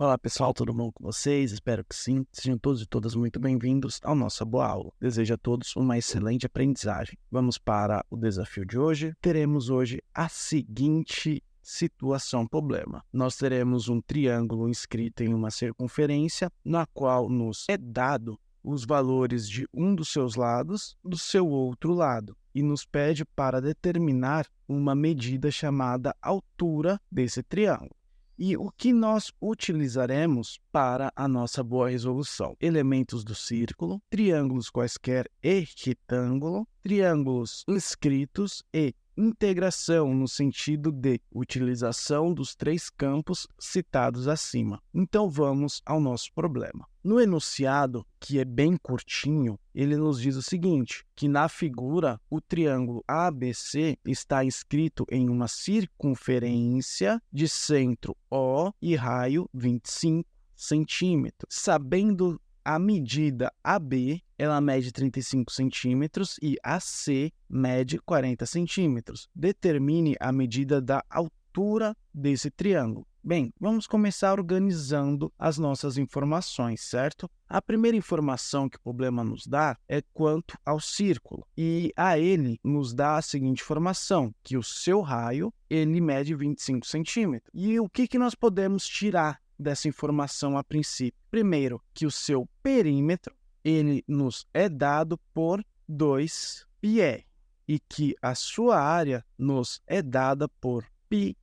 Olá pessoal, tudo bom com vocês? Espero que sim. Sejam todos e todas muito bem-vindos ao nossa boa aula. Desejo a todos uma excelente aprendizagem. Vamos para o desafio de hoje. Teremos hoje a seguinte situação problema. Nós teremos um triângulo inscrito em uma circunferência, na qual nos é dado os valores de um dos seus lados do seu outro lado e nos pede para determinar uma medida chamada altura desse triângulo. E o que nós utilizaremos para a nossa boa resolução? Elementos do círculo, triângulos quaisquer e retângulo, triângulos inscritos e integração no sentido de utilização dos três campos citados acima. Então, vamos ao nosso problema. No enunciado, que é bem curtinho, ele nos diz o seguinte, que na figura o triângulo ABC está inscrito em uma circunferência de centro O e raio 25 centímetros. Sabendo a medida AB, ela mede 35 centímetros e AC mede 40 centímetros. Determine a medida da altura desse triângulo. Bem, vamos começar organizando as nossas informações, certo? A primeira informação que o problema nos dá é quanto ao círculo. E a ele nos dá a seguinte informação, que o seu raio ele mede 25 centímetros. E o que nós podemos tirar dessa informação a princípio? Primeiro, que o seu perímetro ele nos é dado por 2πr e que a sua área nos é dada por πr².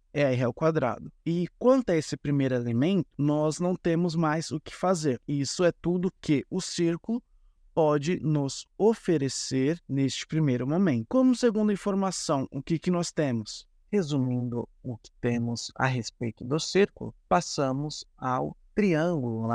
E quanto a esse primeiro elemento, nós não temos mais o que fazer. Isso é tudo que o círculo pode nos oferecer neste primeiro momento. Como segunda informação, o que nós temos? Resumindo o que temos a respeito do círculo, passamos ao triângulo,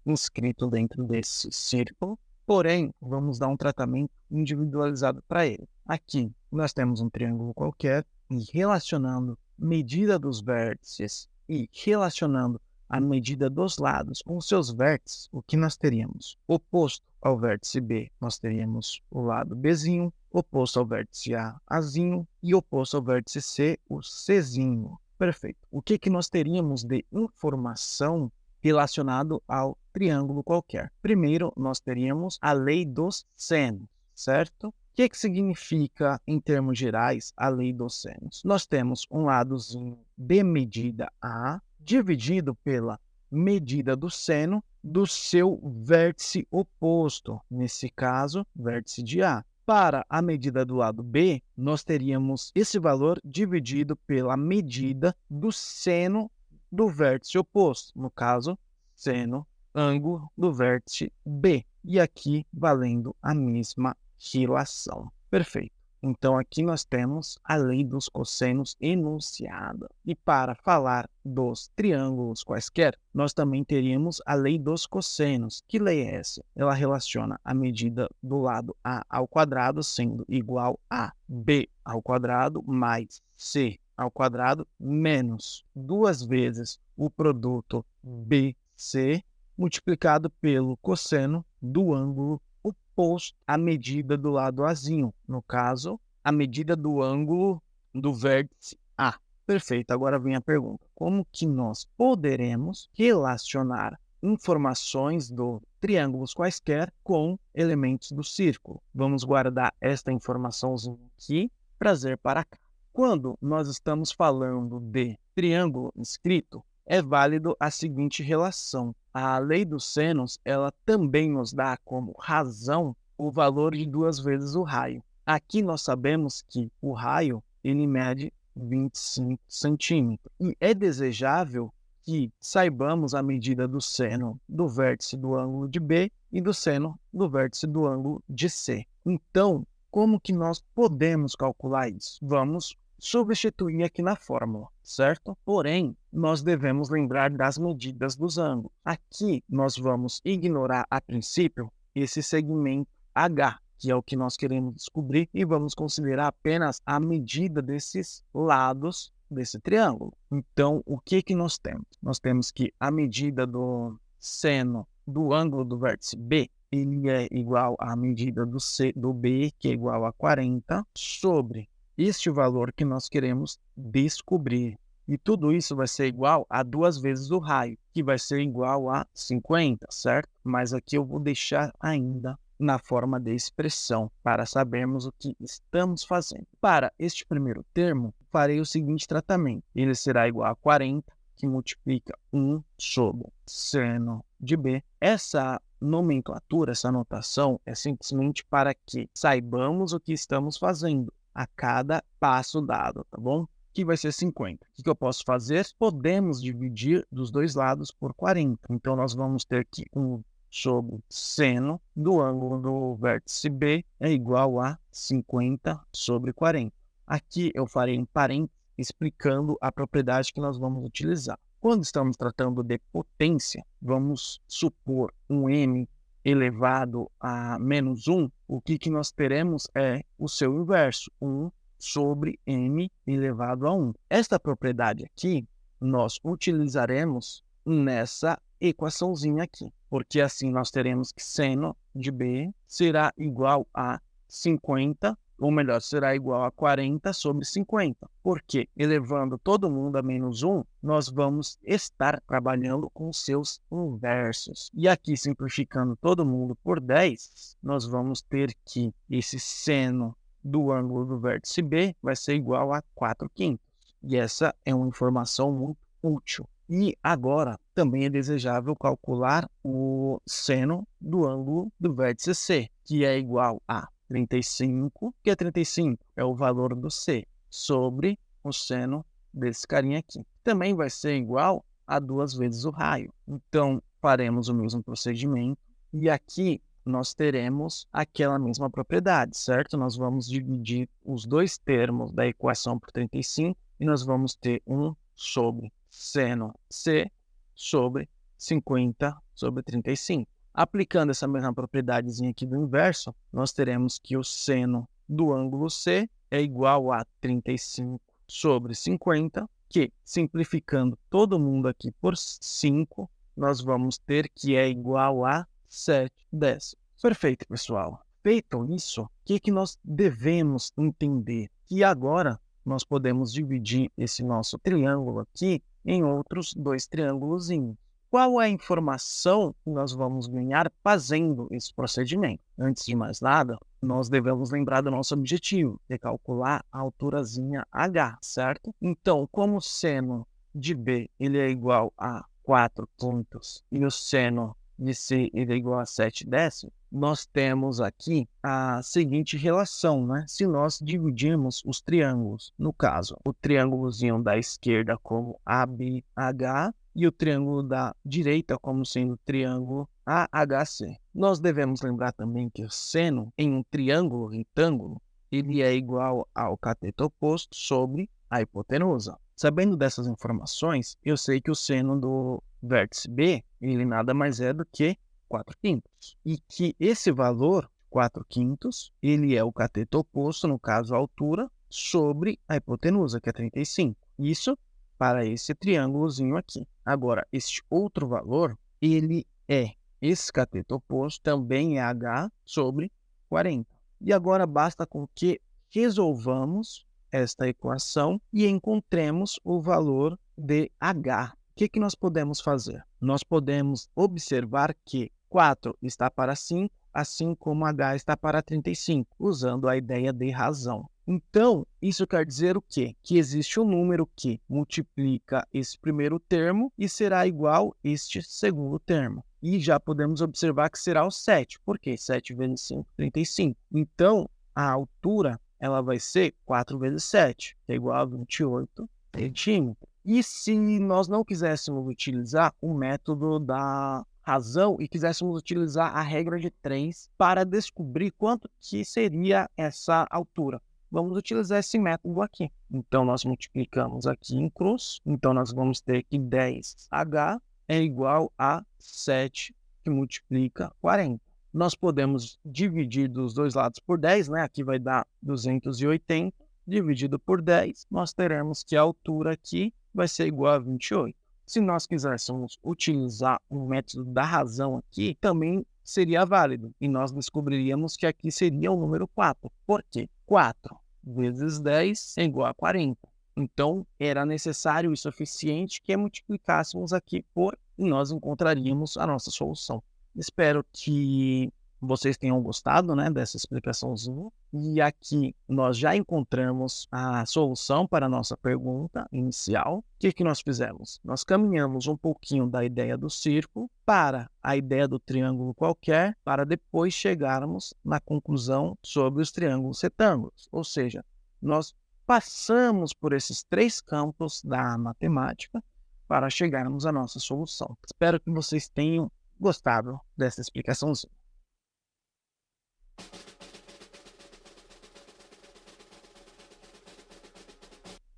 inscrito dentro desse círculo. Porém, vamos dar um tratamento individualizado para ele. Aqui, nós temos um triângulo qualquer e relacionando medida dos vértices e relacionando a medida dos lados com seus vértices, o que nós teríamos? Oposto ao vértice B, nós teríamos o lado Bzinho, oposto ao vértice A, Azinho, e oposto ao vértice C, o Czinho. Perfeito. O que nós teríamos de informação relacionado ao triângulo qualquer? Primeiro, nós teríamos a lei dos senos, certo? O que significa, em termos gerais, a lei dos senos? Nós temos um ladozinho de medida A dividido pela medida do seno do seu vértice oposto, nesse caso, vértice de A. Para a medida do lado B, nós teríamos esse valor dividido pela medida do seno do vértice oposto, no caso, seno ângulo do vértice B. E aqui valendo a mesma relação. Perfeito. Então, aqui nós temos a lei dos cossenos enunciada. E para falar dos triângulos quaisquer, nós também teríamos a lei dos cossenos. Que lei é essa? Ela relaciona a medida do lado A ao quadrado sendo igual a B ao quadrado mais C ao quadrado menos 2 vezes o produto BC multiplicado pelo cosseno do ângulo oposto à medida do lado Azinho, no caso, a medida do ângulo do vértice A. Perfeito, agora vem a pergunta. Como que nós poderemos relacionar informações do triângulos quaisquer com elementos do círculo? Vamos guardar esta informaçãozinha aqui, trazer para cá. Quando nós estamos falando de triângulo inscrito, é válido a seguinte relação. A lei dos senos, ela também nos dá como razão o valor de 2 vezes o raio. Aqui nós sabemos que o raio, ele mede 25 centímetros. E é desejável que saibamos a medida do seno do vértice do ângulo de B e do seno do vértice do ângulo de C. Então, como que nós podemos calcular isso? Vamos substituir aqui na fórmula, certo? Porém, nós devemos lembrar das medidas dos ângulos. Aqui, nós vamos ignorar, a princípio, esse segmento H, que é o que nós queremos descobrir, e vamos considerar apenas a medida desses lados desse triângulo. Então, o que nós temos? Nós temos que a medida do seno do ângulo do vértice B, ele é igual à medida do B, que é igual a 40, sobre este valor que nós queremos descobrir. E tudo isso vai ser igual a 2 vezes o raio, que vai ser igual a 50, certo? Mas aqui eu vou deixar ainda na forma de expressão, para sabermos o que estamos fazendo. Para este primeiro termo, farei o seguinte tratamento. Ele será igual a 40, que multiplica 1 sobre seno de B. Essa nomenclatura, essa notação, é simplesmente para que saibamos o que estamos fazendo a cada passo dado, tá bom? Que vai ser 50. O que eu posso fazer? Podemos dividir dos dois lados por 40. Então, nós vamos ter que 1 sobre seno do ângulo do vértice B é igual a 50 sobre 40. Aqui eu farei um parênteses explicando a propriedade que nós vamos utilizar. Quando estamos tratando de potência, vamos supor um m elevado a menos 1, o que nós teremos é o seu inverso, 1 sobre m elevado a 1. Esta propriedade aqui, nós utilizaremos nessa equaçãozinha aqui, porque assim nós teremos que seno de B será igual a 50, ou melhor, será igual a 40 sobre 50. Porque, elevando todo mundo a menos 1, nós vamos estar trabalhando com seus inversos. E aqui, simplificando todo mundo por 10, nós vamos ter que esse seno do ângulo do vértice B vai ser igual a 4/5. E essa é uma informação muito útil. E agora, também é desejável calcular o seno do ângulo do vértice C, que é igual a 35, que é 35, é o valor do C, sobre o seno desse carinha aqui. Também vai ser igual a 2 vezes o raio. Então, faremos o mesmo procedimento. E aqui nós teremos aquela mesma propriedade, certo? Nós vamos dividir os dois termos da equação por 35 e nós vamos ter 1 sobre seno C sobre 50 sobre 35. Aplicando essa mesma propriedadezinha aqui do inverso, nós teremos que o seno do ângulo C é igual a 35 sobre 50, que, simplificando todo mundo aqui por 5, nós vamos ter que é igual a 7/10. Perfeito, pessoal. Feito isso, o que nós devemos entender? Que agora nós podemos dividir esse nosso triângulo aqui em outros 2 triângulozinhos. Qual é a informação que nós vamos ganhar fazendo esse procedimento? Antes de mais nada, nós devemos lembrar do nosso objetivo, de calcular a alturazinha H, certo? Então, como o seno de B ele é igual a 4/5 e o seno de C ele é igual a 7/10, nós temos aqui a seguinte relação, né? Se nós dividirmos os triângulos, no caso, o triângulozinho da esquerda como ABH e o triângulo da direita como sendo o triângulo AHC. Nós devemos lembrar também que o seno em um triângulo retângulo, ele é igual ao cateto oposto sobre a hipotenusa. Sabendo dessas informações, eu sei que o seno do vértice B, ele nada mais é do que 4/5. E que esse valor, 4/5, ele é o cateto oposto, no caso a altura, sobre a hipotenusa, que é 35. Isso para esse triângulozinho aqui. Agora, este outro valor, ele é esse cateto oposto, também é H sobre 40. E agora basta com que resolvamos esta equação e encontremos o valor de H. O que nós podemos fazer? Nós podemos observar que 4 está para 5, assim como H está para 35, usando a ideia de razão. Então, isso quer dizer o quê? Que existe um número que multiplica esse primeiro termo e será igual a este segundo termo. E já podemos observar que será o 7. Por quê? 7 vezes 5, 35. Então, a altura ela vai ser 4 vezes 7, que é igual a 28 centímetros. E se nós não quiséssemos utilizar o método da razão e quiséssemos utilizar a regra de 3 para descobrir quanto que seria essa altura? Vamos utilizar esse método aqui. Então, nós multiplicamos aqui em cruz. Então, nós vamos ter que 10H é igual a 7, que multiplica 40. Nós podemos dividir dos dois lados por 10, né? Aqui vai dar 280. Dividido por 10, nós teremos que a altura aqui vai ser igual a 28. Se nós quiséssemos utilizar o método da razão aqui, também seria válido. E nós descobriríamos que aqui seria o número 4. Por quê? 4 vezes 10 é igual a 40. Então, era necessário e suficiente que multiplicássemos aqui por e nós encontraríamos a nossa solução. Espero que vocês tenham gostado, né, dessa explicaçãozinha. E aqui nós já encontramos a solução para a nossa pergunta inicial. O que nós fizemos? Nós caminhamos um pouquinho da ideia do círculo para a ideia do triângulo qualquer, para depois chegarmos na conclusão sobre os triângulos retângulos. Ou seja, nós passamos por esses 3 campos da matemática para chegarmos à nossa solução. Espero que vocês tenham gostado dessa explicaçãozinha.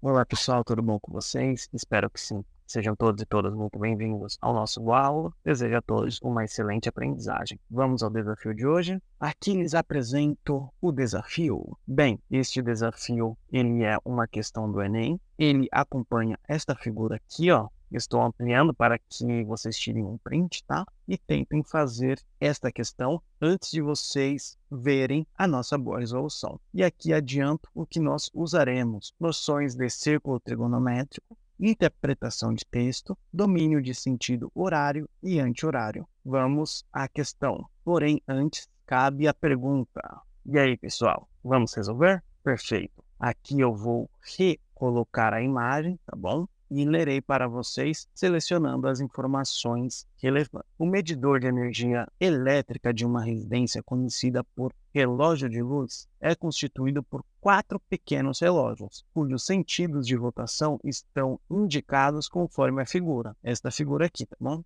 Olá pessoal, tudo bom com vocês? Espero que sim. Sejam todos e todas muito bem-vindos ao nosso Boa Aula. Desejo a todos uma excelente aprendizagem. Vamos ao desafio de hoje. Aqui lhes apresento o desafio. Bem, este desafio ele é uma questão do Enem. Ele acompanha esta figura aqui, ó. Estou ampliando para que vocês tirem um print, tá? E tentem fazer esta questão antes de vocês verem a nossa boa resolução. E aqui adianto o que nós usaremos: noções de círculo trigonométrico, interpretação de texto, domínio de sentido horário e anti-horário. Vamos à questão. Porém, antes, cabe a pergunta. E aí, pessoal, vamos resolver? Perfeito. Aqui eu vou recolocar a imagem, tá bom? E lerei para vocês, selecionando as informações relevantes. O medidor de energia elétrica de uma residência conhecida por relógio de luz é constituído por 4 pequenos relógios, cujos sentidos de rotação estão indicados conforme a figura. Esta figura aqui, tá bom?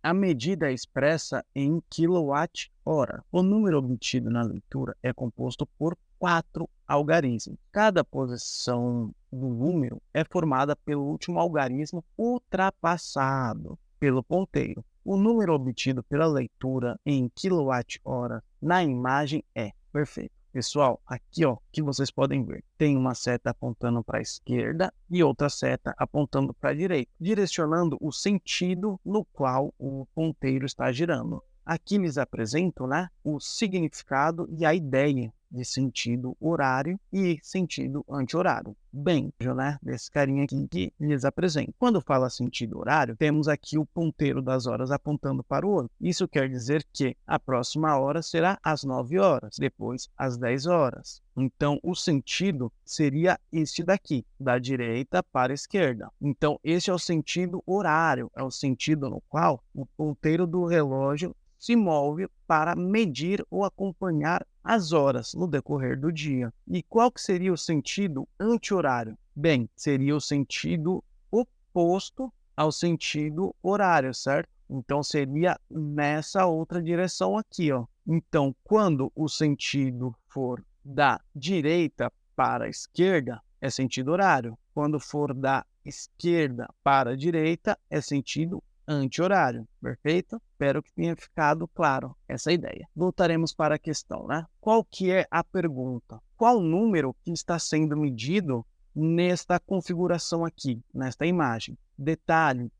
A medida é expressa em kWh. O número obtido na leitura é composto por 4 algarismos. Cada posição do número é formada pelo último algarismo ultrapassado pelo ponteiro. O número obtido pela leitura em kWh na imagem é perfeito. Pessoal, aqui ó, que vocês podem ver, tem uma seta apontando para a esquerda e outra seta apontando para a direita, direcionando o sentido no qual o ponteiro está girando. Aqui lhes apresento, né, o significado e a ideia de sentido horário e sentido anti-horário. Bem, né, desse carinha aqui que lhes apresento. Quando fala sentido horário, temos aqui o ponteiro das horas apontando para o 8. Isso quer dizer que a próxima hora será às 9 horas, depois às 10 horas. Então, o sentido seria este daqui, da direita para a esquerda. Então, este é o sentido horário, é o sentido no qual o ponteiro do relógio se move para medir ou acompanhar as horas no decorrer do dia. E qual que seria o sentido anti-horário? Bem, seria o sentido oposto ao sentido horário, certo? Então, seria nessa outra direção aqui, ó. Então, quando o sentido for da direita para a esquerda, é sentido horário. Quando for da esquerda para a direita, é sentido anti-horário, perfeito? Espero que tenha ficado claro essa ideia. Voltaremos para a questão, né? Qual que é a pergunta? Qual número que está sendo medido nesta configuração aqui, nesta imagem? Detalhe,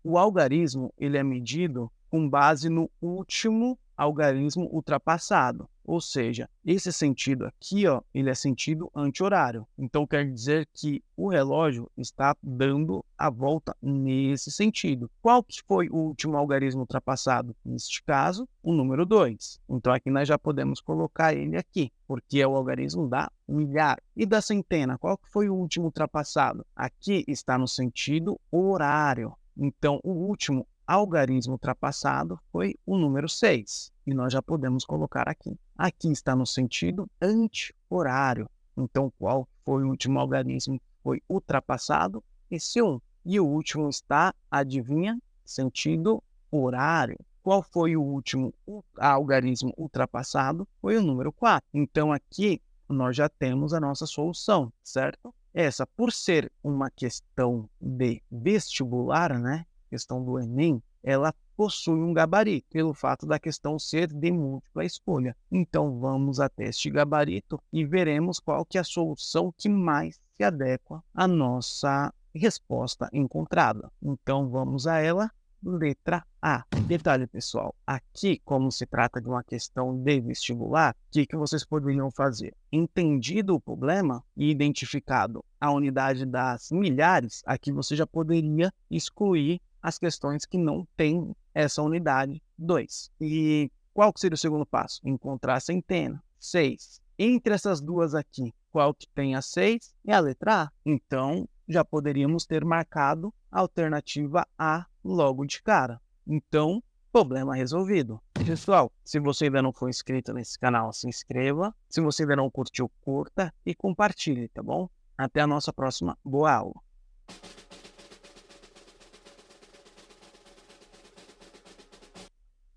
o algarismo ele é medido com base no último algarismo ultrapassado. Ou seja, esse sentido aqui, ó, ele é sentido anti-horário. Então, quer dizer que o relógio está dando a volta nesse sentido. Qual que foi o último algarismo ultrapassado? Neste caso, o número 2. Então, aqui nós já podemos colocar ele aqui, porque é o algarismo da milhar. E da centena, qual que foi o último ultrapassado? Aqui está no sentido horário. Então, o último algarismo ultrapassado foi o número 6. E nós já podemos colocar aqui. Aqui está no sentido anti-horário. Então, qual foi o último algarismo que foi ultrapassado? Esse 1. E o último está, adivinha? Sentido horário. Qual foi o último algarismo ultrapassado? Foi o número 4. Então, aqui nós já temos a nossa solução, certo? Essa, por ser uma questão de vestibular, né? Questão do Enem, ela possui um gabarito, pelo fato da questão ser de múltipla escolha. Então, vamos até este gabarito e veremos qual que é a solução que mais se adequa à nossa resposta encontrada. Então, vamos a ela. letra A. Detalhe, pessoal, aqui, como se trata de uma questão de vestibular, o que vocês poderiam fazer? Entendido o problema e identificado a unidade das milhares, aqui você já poderia excluir as questões que não têm essa unidade 2. E qual que seria o segundo passo? Encontrar a centena. 6. Entre essas duas aqui, qual que tem a 6? É a letra A. Então, já poderíamos ter marcado a alternativa A logo de cara. Então, problema resolvido. Pessoal, se você ainda não for inscrito nesse canal, se inscreva. Se você ainda não curtiu, curta e compartilhe, tá bom? Até a nossa próxima boa aula.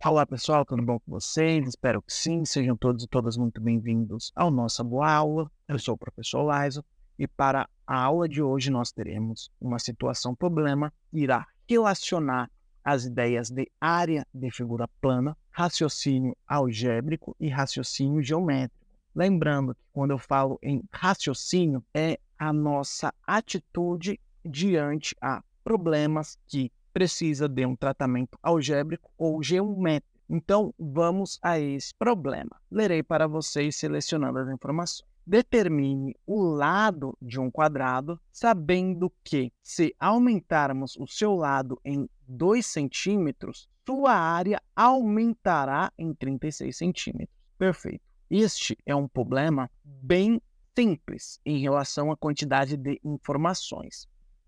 Olá pessoal, tudo bom com vocês? Espero que sim, sejam todos e todas muito bem-vindos ao nossa boa aula. Eu sou o professor Laiso e para a aula de hoje nós teremos uma situação-problema que irá relacionar as ideias de área de figura plana, raciocínio algébrico e raciocínio geométrico. Lembrando que quando eu falo em raciocínio, é a nossa atitude diante a problemas que precisa de um tratamento algébrico ou geométrico. Então, vamos a esse problema. Lerei para vocês selecionando as informações. Determine o lado de um quadrado, sabendo que, se aumentarmos o seu lado em 2 centímetros, sua área aumentará em 36 centímetros. Perfeito. Este é um problema bem simples em relação à quantidade de informações.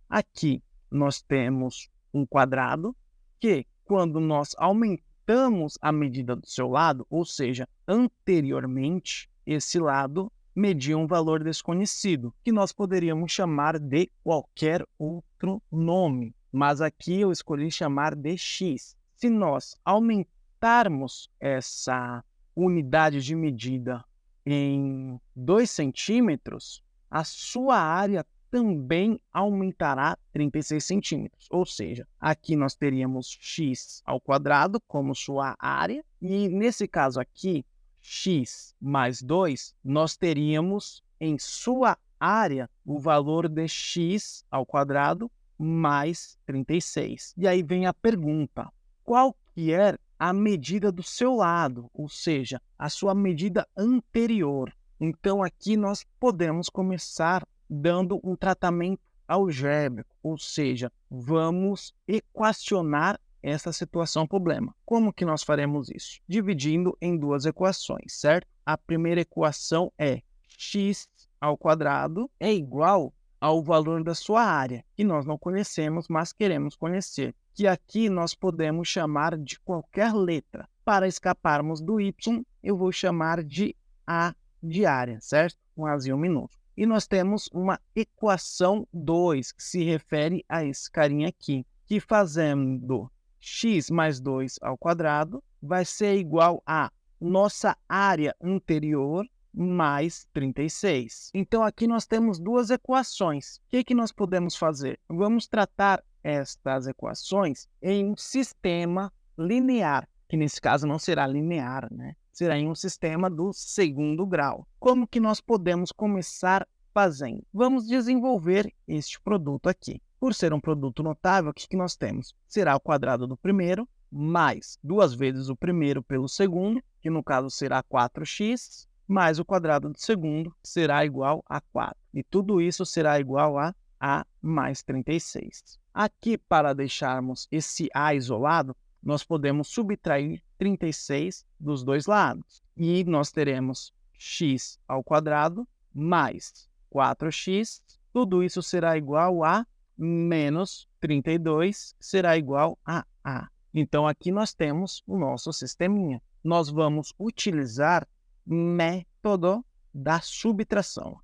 Aqui nós temos um quadrado que, quando nós aumentamos a medida do seu lado, ou seja, anteriormente, esse lado media um valor desconhecido, que nós poderíamos chamar de qualquer outro nome, mas aqui eu escolhi chamar de x. Se nós aumentarmos essa unidade de medida em 2 centímetros, a sua área também aumentará 36 centímetros. Ou seja, aqui nós teríamos x ao quadrado como sua área, e nesse caso aqui, x mais 2, nós teríamos em sua área o valor de x ao quadrado mais 36. E aí vem a pergunta, qual que é a medida do seu lado, ou seja, a sua medida anterior? Então aqui nós podemos começar dando um tratamento algébrico, ou seja, vamos equacionar essa situação-problema. Como que nós faremos isso? Dividindo em duas equações, certo? A primeira equação é x ao quadrado é igual ao valor da sua área, que nós não conhecemos, mas queremos conhecer, que aqui nós podemos chamar de qualquer letra. Para escaparmos do y, eu vou chamar de A de área, certo? Um Azinho minúsculo. E nós temos uma equação 2, que se refere a esse carinha aqui, que fazendo x mais 2 ao quadrado vai ser igual a nossa área anterior mais 36. Então, aqui nós temos duas equações. O que nós podemos fazer? Vamos tratar estas equações em um sistema linear, que nesse caso não será linear, né? Será em um sistema do segundo grau. Como que nós podemos começar fazendo? Vamos desenvolver este produto aqui. Por ser um produto notável, o que nós temos? Será o quadrado do primeiro mais 2 vezes o primeiro pelo segundo, que no caso será 4x, mais o quadrado do segundo será igual a 4. E tudo isso será igual a A mais 36. Aqui, para deixarmos esse A isolado, nós podemos subtrair 36 dos dois lados. E nós teremos x ao quadrado mais 4x. Tudo isso será igual a menos 32, será igual a A. Então, aqui nós temos o nosso sisteminha. Nós vamos utilizar método da subtração.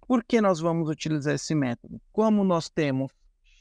Por que nós vamos utilizar esse método? Como nós temos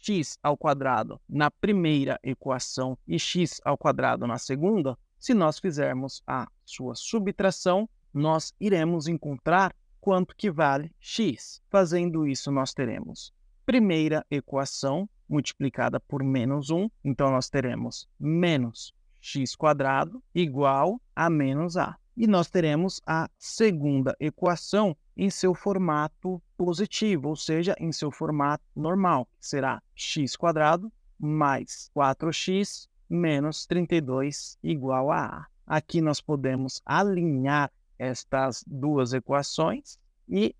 x ao quadrado na primeira equação e x ao quadrado na segunda, se nós fizermos a sua subtração, nós iremos encontrar quanto que vale x. Fazendo isso, nós teremos primeira equação multiplicada por menos 1, então nós teremos menos x quadrado igual a menos a. E nós teremos a segunda equação em seu formato positivo, ou seja, em seu formato normal, que será x² mais 4x menos 32 igual a A. Aqui nós podemos alinhar estas duas equações e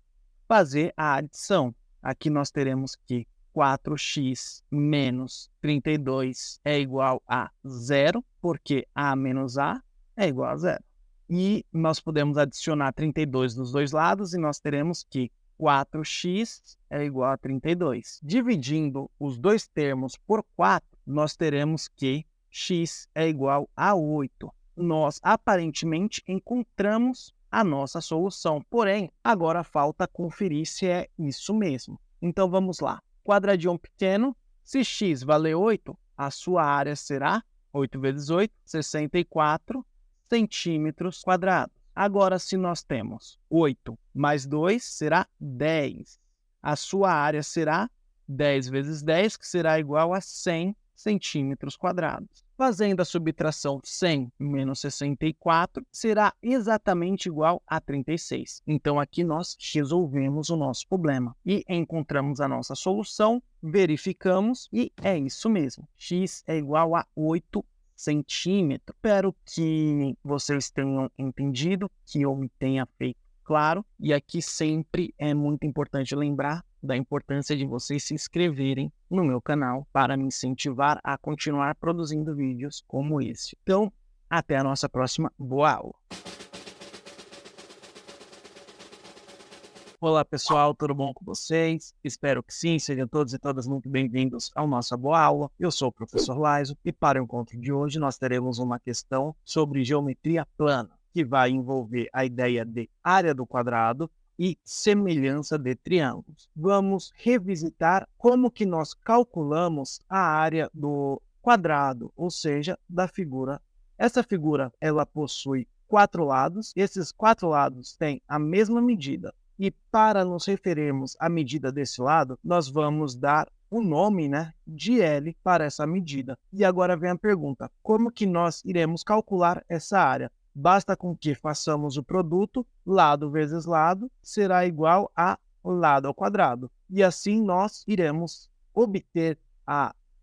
fazer a adição. Aqui nós teremos que 4x menos 32 é igual a 0, porque A menos A é igual a 0. E nós podemos adicionar 32 dos dois lados e nós teremos que 4x é igual a 32. Dividindo os dois termos por 4, nós teremos que x é igual a 8. Nós aparentemente encontramos a nossa solução, porém, agora falta conferir se é isso mesmo. Então vamos lá. Quadradinho pequeno, se x valer 8, a sua área será 8 vezes 8, 64 centímetros quadrados. Agora, se nós temos 8 mais 2, será 10. A sua área será 10 vezes 10, que será igual a 100 centímetros quadrados. Fazendo a subtração 100 menos 64, será exatamente igual a 36. Então, aqui nós resolvemos o nosso problema e encontramos a nossa solução, verificamos e é isso mesmo. X é igual a 8 centímetros. Espero que vocês tenham entendido, que eu me tenha feito claro. E aqui sempre é muito importante lembrar da importância de vocês se inscreverem no meu canal para me incentivar a continuar produzindo vídeos como esse. Então, até a nossa próxima boa aula! Olá pessoal, tudo bom com vocês? Espero que sim, sejam todos e todas muito bem-vindos à nossa boa aula. Eu sou o professor Laiso e para o encontro de hoje nós teremos uma questão sobre geometria plana, que vai envolver a ideia de área do quadrado e semelhança de triângulos. Vamos revisitar como que nós calculamos a área do quadrado, ou seja, da figura. Essa figura ela possui 4 lados, esses 4 lados têm a mesma medida. E para nos referirmos à medida desse lado, nós vamos dar o nome, de L para essa medida. E agora vem a pergunta, como que nós iremos calcular essa área? Basta com que façamos o produto, lado vezes lado, será igual a lado ao quadrado. E assim nós iremos obter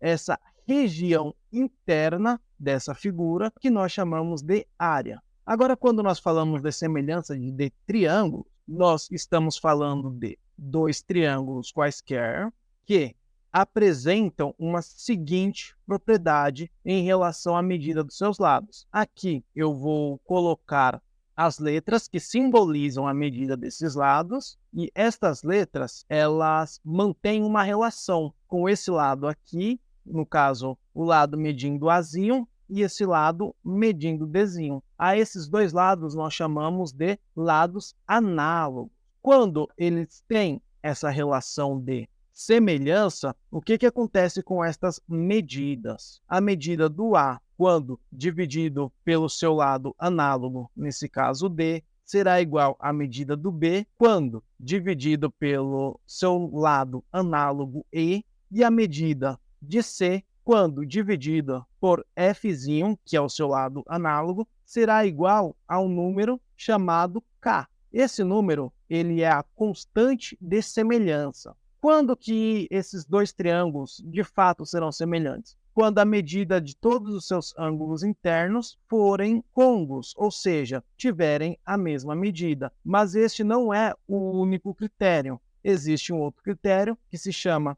essa região interna dessa figura, que nós chamamos de área. Agora, quando nós falamos de semelhança de triângulo, nós estamos falando de dois triângulos quaisquer que apresentam uma seguinte propriedade em relação à medida dos seus lados. Aqui eu vou colocar as letras que simbolizam a medida desses lados e estas letras, elas mantêm uma relação com esse lado aqui, no caso, o lado medindo Azinho e esse lado medindo Dzinho. A esses dois lados nós chamamos de lados análogos. Quando eles têm essa relação de semelhança, o que acontece com estas medidas? A medida do A, quando dividido pelo seu lado análogo, nesse caso D, será igual à medida do B, quando dividido pelo seu lado análogo E, e a medida de C, quando dividida por F'zinho, que é o seu lado análogo, será igual a um número chamado K. Esse número ele é a constante de semelhança. Quando que esses dois triângulos de fato serão semelhantes? Quando a medida de todos os seus ângulos internos forem côngruos, ou seja, tiverem a mesma medida. Mas este não é o único critério. Existe um outro critério que se chama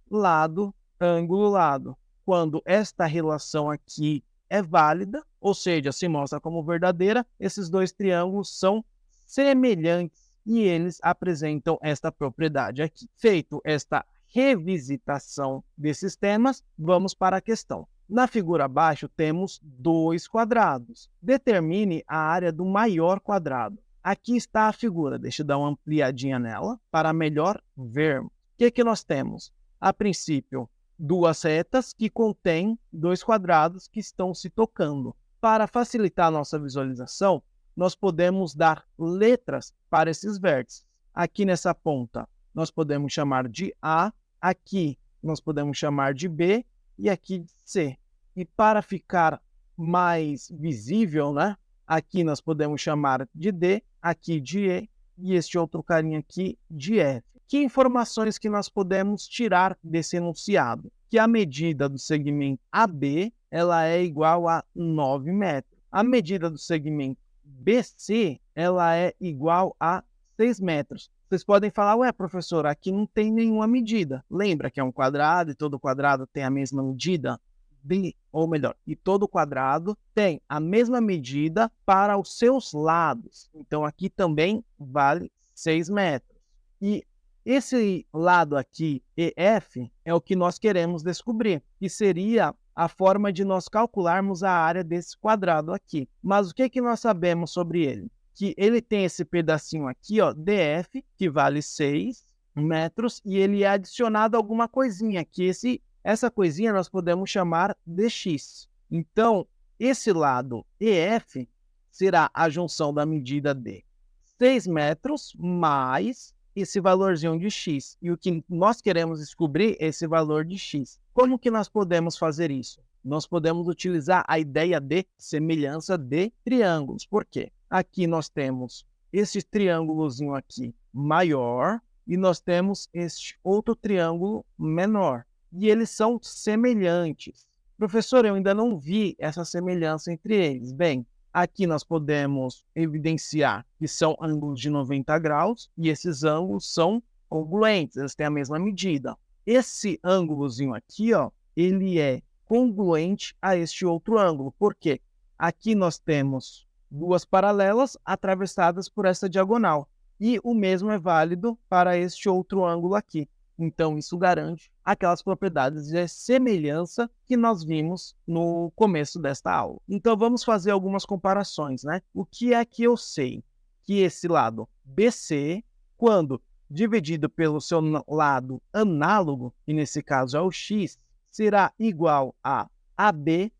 lado, ângulo, lado. Quando esta relação aqui é válida, ou seja, se mostra como verdadeira, esses dois triângulos são semelhantes e eles apresentam esta propriedade aqui. Feito esta revisitação desses temas, vamos para a questão. Na figura abaixo temos dois quadrados. Determine a área do maior quadrado. Aqui está a figura, deixa eu dar uma ampliadinha nela para melhor vermos. O que nós temos? A princípio, duas retas que contêm dois quadrados que estão se tocando. Para facilitar a nossa visualização, nós podemos dar letras para esses vértices. Aqui nessa ponta, nós podemos chamar de A, aqui nós podemos chamar de B e aqui de C. E para ficar mais visível, aqui nós podemos chamar de D, aqui de E e este outro carinha aqui de F. Que informações que nós podemos tirar desse enunciado? Que a medida do segmento AB ela é igual a 9 metros. A medida do segmento BC ela é igual a 6 metros. Vocês podem falar, ué, professor, aqui não tem nenhuma medida. Lembra que é um quadrado e todo quadrado tem a mesma medida? Ou melhor, e todo quadrado tem a mesma medida para os seus lados. Então, aqui também vale 6 metros. E esse lado aqui, EF, é o que nós queremos descobrir, que seria a forma de nós calcularmos a área desse quadrado aqui. Mas o que nós sabemos sobre ele? Que ele tem esse pedacinho aqui, ó, DF, que vale 6 metros, e ele é adicionado alguma coisinha, que essa coisinha nós podemos chamar de x. Então, esse lado EF será a junção da medida de 6 metros mais esse valorzinho de x. E o que nós queremos descobrir é esse valor de x. Como que nós podemos fazer isso? Nós podemos utilizar a ideia de semelhança de triângulos. Por quê? Aqui nós temos esse triângulozinho aqui maior e nós temos este outro triângulo menor. E eles são semelhantes. Professor, eu ainda não vi essa semelhança entre eles. Bem, aqui nós podemos evidenciar que são ângulos de 90 graus e esses ângulos são congruentes, eles têm a mesma medida. Esse ângulozinho aqui, ó, ele é congruente a este outro ângulo. Por quê? Aqui nós temos duas paralelas atravessadas por essa diagonal. E o mesmo é válido para este outro ângulo aqui. Então, isso garante aquelas propriedades de semelhança que nós vimos no começo desta aula. Então, vamos fazer algumas comparações, né? O que é que eu sei? Que esse lado BC, quando dividido pelo seu lado análogo, que nesse caso é o x, será igual a AB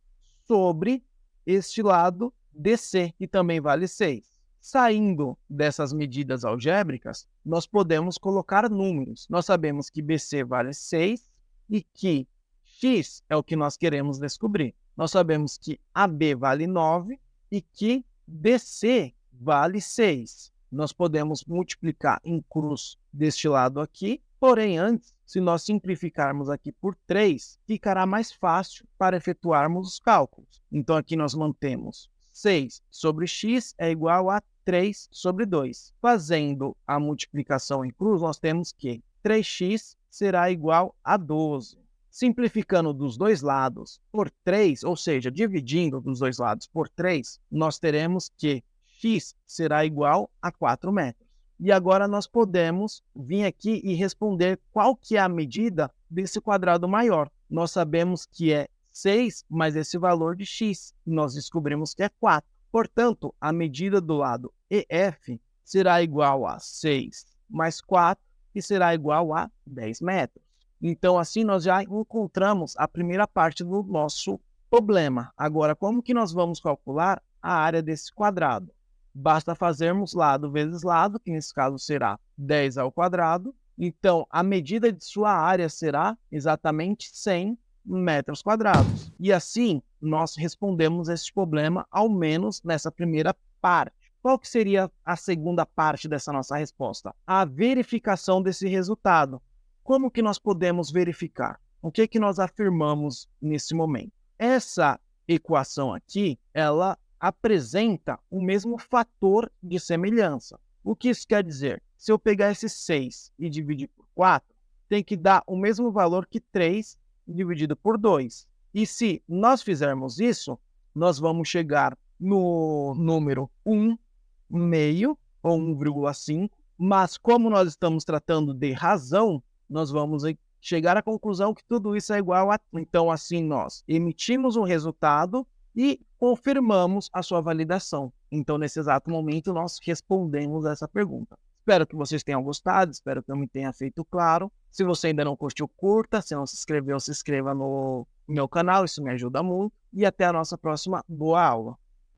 sobre este lado DC, que também vale 6. Saindo dessas medidas algébricas, nós podemos colocar números. Nós sabemos que BC vale 6 e que x é o que nós queremos descobrir. Nós sabemos que AB vale 9 e que BC vale 6. Nós podemos multiplicar em cruz deste lado aqui, porém antes, se nós simplificarmos aqui por 3, ficará mais fácil para efetuarmos os cálculos. Então aqui nós mantemos 6 sobre x é igual a 3 sobre 2. Fazendo a multiplicação em cruz, nós temos que 3x será igual a 12. Simplificando dos dois lados por 3, ou seja, dividindo dos dois lados por 3, nós teremos que x será igual a 4 metros. E agora nós podemos vir aqui e responder qual que é a medida desse quadrado maior. Nós sabemos que é 6 mais esse valor de x. Nós descobrimos que é 4. Portanto, a medida do lado EF será igual a 6 mais 4, que será igual a 10 metros. Então, assim, nós já encontramos a primeira parte do nosso problema. Agora, como que nós vamos calcular a área desse quadrado? Basta fazermos lado vezes lado, que nesse caso será 10 ao quadrado. Então, a medida de sua área será exatamente 100 metros quadrados. E assim, nós respondemos esse problema, ao menos nessa primeira parte. Qual que seria a segunda parte dessa nossa resposta? A verificação desse resultado. Como que nós podemos verificar? O que que nós afirmamos nesse momento? Essa equação aqui, ela apresenta o mesmo fator de semelhança. O que isso quer dizer? Se eu pegar esse 6 e dividir por 4, tem que dar o mesmo valor que 3 dividido por 2. E se nós fizermos isso, nós vamos chegar no número 1,5 ou 1,5, mas como nós estamos tratando de razão, nós vamos chegar à conclusão que tudo isso é igual a... Então, assim, nós emitimos um resultado e confirmamos a sua validação. Então, nesse exato momento, nós respondemos essa pergunta. Espero que vocês tenham gostado, espero que eu me tenha feito claro. Se você ainda não curtiu, curta. Se não se inscreveu, se inscreva no meu canal, isso me ajuda muito. E até a nossa próxima boa aula.